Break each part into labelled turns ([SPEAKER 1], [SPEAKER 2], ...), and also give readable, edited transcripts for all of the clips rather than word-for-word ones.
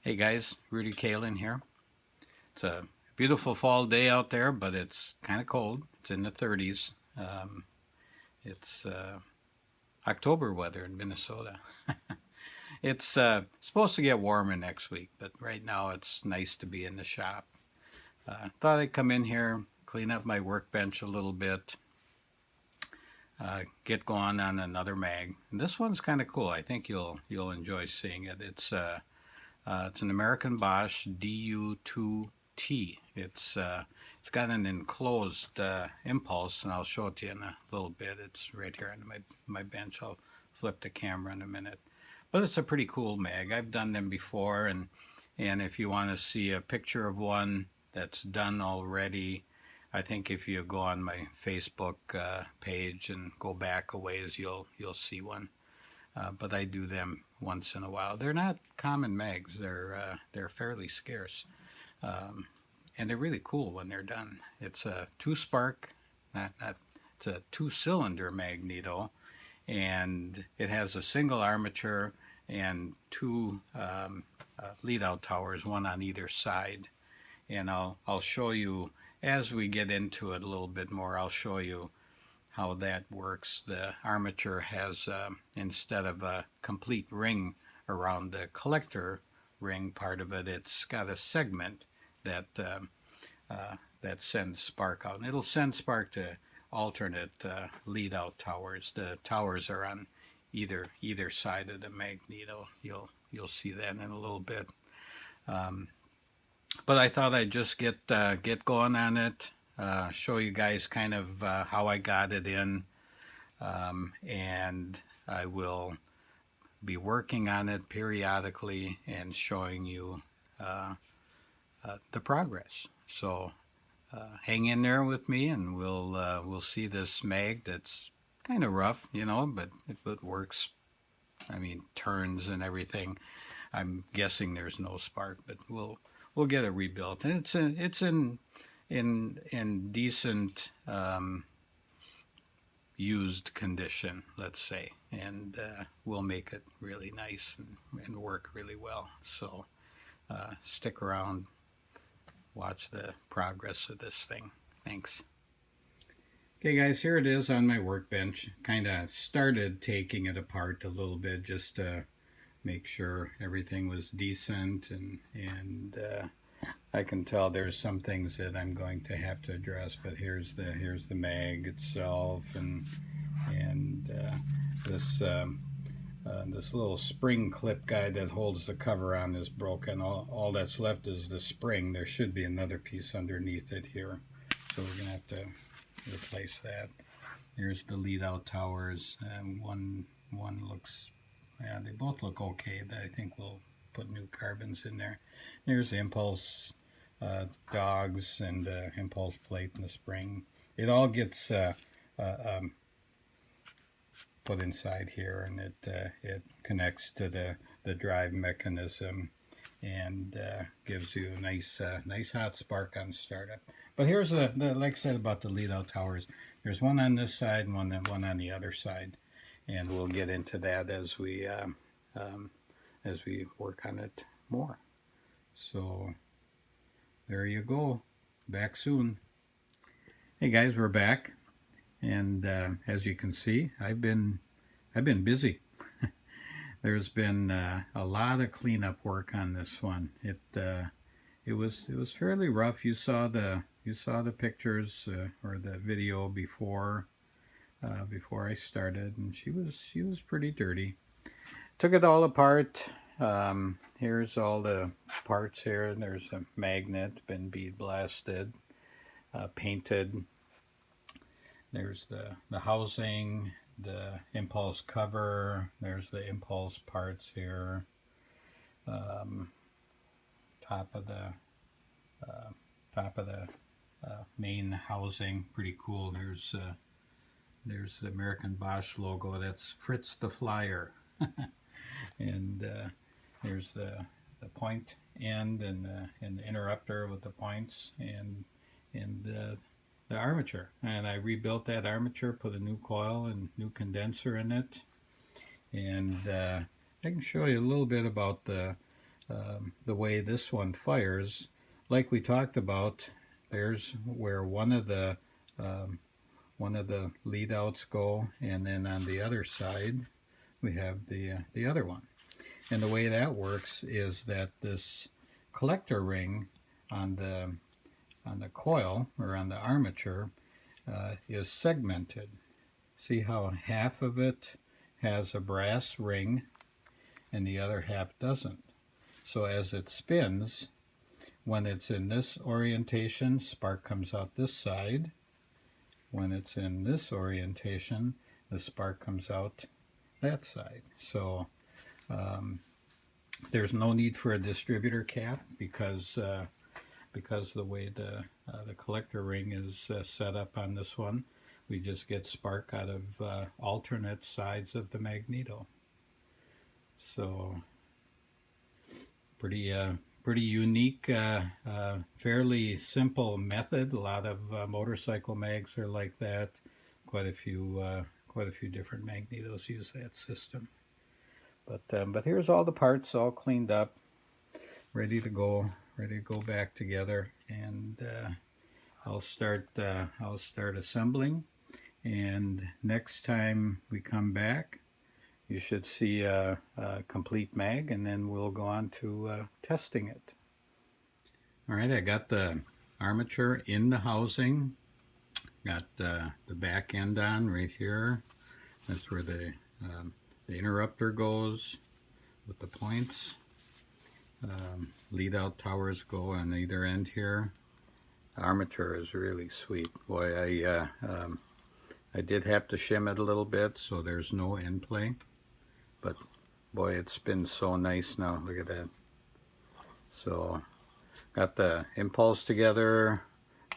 [SPEAKER 1] Hey guys, Rudy Kalin here. It's a beautiful fall day out there, but it's kind of cold. It's in the 30s. It's October weather in Minnesota. It's supposed to get warmer next week, but right now it's nice to be in the shop. Thought I'd come in here, clean up my workbench a little bit, get going on another mag. And this one's kind of cool. I think you'll enjoy seeing it. It's an American Bosch DU2T. It's got an enclosed impulse, and I'll show it to you in a little bit. It's right here on my bench. I'll flip the camera in a minute. But it's a pretty cool mag. I've done them before, and if you want to see a picture of one that's done already, I think if you go on my Facebook page and go back a ways, you'll see one. But I do them once in a while. They're not common mags. They're fairly scarce, and they're really cool when they're done. It's a two-spark, it's a two-cylinder Magneto, and it has a single armature and two lead-out towers, one on either side. And I'll show you as we get into it a little bit more. I'll show you how that works. The armature has, instead of a complete ring around the collector ring part of it, it's got a segment that sends spark out. And it'll send spark to alternate lead-out towers. The towers are on either side of the Magneto. You'll see that in a little bit. But I thought I'd just get going on it. Show you guys kind of how I got it in, and I will be working on it periodically and showing you the progress. So hang in there with me, and we'll see this mag that's kind of rough, but it works. I mean, turns and everything. I'm guessing there's no spark, but we'll get it rebuilt, and it's in decent used condition, let's say, and we'll make it really nice and work really well. So stick around, watch the progress of this thing. Thanks. Okay guys, here it is on my workbench. Kind of started taking it apart a little bit just to make sure everything was decent, and I can tell there's some things that I'm going to have to address, but here's the mag itself, and this little spring clip guide that holds the cover on is broken. All that's left is the spring. There should be another piece underneath it here, so we're gonna have to replace that. Here's the lead-out towers, and one looks, yeah, they both look okay. I think we'll put new carbons in there. There's the impulse dogs and impulse plate and the spring. It all gets put inside here, and it connects to the drive mechanism and gives you a nice hot spark on startup. But here's the like I said about the lead-out towers. There's one on this side and one on the other side, and we'll get into that as we work on it more. So there you go. Back soon. Hey guys, we're back, and as you can see, I've been busy. There's been a lot of cleanup work on this one. It was fairly rough. You saw the pictures or the video before I started, and she was pretty dirty. Took it all apart. Here's all the parts here. There's a magnet, been bead blasted, painted. There's the housing, the impulse cover. There's the impulse parts here. Top of the main housing, pretty cool. There's the American Bosch logo. That's Fritz the Flyer. And there's the point end and the interrupter with the points and the armature. And I rebuilt that armature, put a new coil and new condenser in it. And I can show you a little bit about the the way this one fires, like we talked about, there's where one of the lead outs go, and then on the other side we have the other one. And the way that works is that this collector ring on the coil, or on the armature, is segmented. See how half of it has a brass ring and the other half doesn't. So as it spins, when it's in this orientation, spark comes out this side. When it's in this orientation, the spark comes out that side. So there's no need for a distributor cap because the way the collector ring is set up on this one, we just get spark out of alternate sides of the Magneto. So pretty unique, fairly simple method. A lot of motorcycle mags are like that. Quite a few different Magnetos use that system. But here's all the parts all cleaned up, ready to go back together, and I'll start assembling. And next time we come back, you should see a complete mag, and then we'll go on to testing it. All right, I got the armature in the housing. Got the back end on right here. That's where the interrupter goes with the points. Lead out towers go on either end here. The armature is really sweet. Boy, I did have to shim it a little bit so there's no end play. But boy, it spins so nice now. Look at that. So got the impulse together.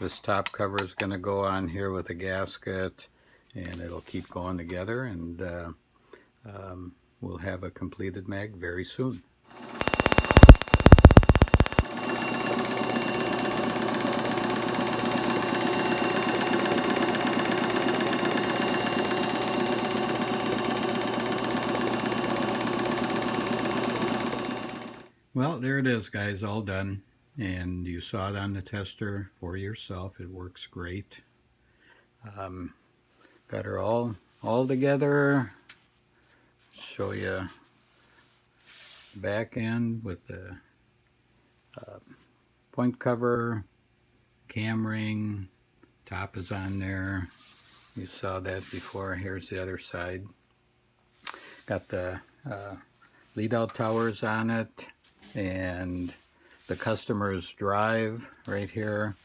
[SPEAKER 1] This top cover is going to go on here with a gasket, and it'll keep going together, and we'll have a completed mag very soon. Well, there it is, guys, all done. And you saw it on the tester for yourself. It works great. Got her all together. Show you back end with the point cover, cam ring, top is on there. You saw that before. Here's the other side. Got the lead out towers on it, and the customer's drive right here.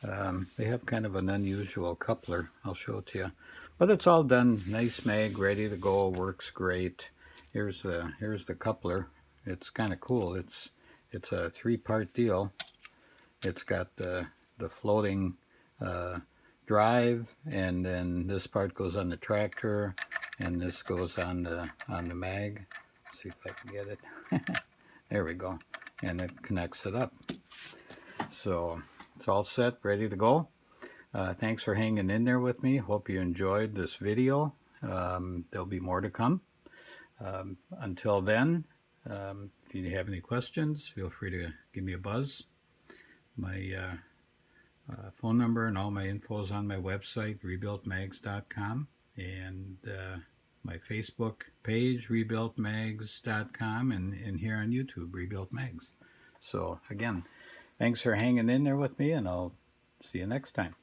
[SPEAKER 1] They have kind of an unusual coupler. I'll show it to you. But it's all done. Nice mag, ready to go. Works great. Here's the coupler. It's kind of cool. It's a 3-part deal. It's got the floating drive, and then this part goes on the tractor, and this goes on the mag. Let's see if I can get it. There we go. And it connects it up. So it's all set, ready to go. Thanks for hanging in there with me. Hope you enjoyed this video. There'll be more to come. Until then, if you have any questions, feel free to give me a buzz. My phone number and all my info is on my website, rebuiltmags.com, and my Facebook page, rebuiltmags.com, and here on YouTube, Rebuilt Mags. So again, thanks for hanging in there with me, and I'll see you next time.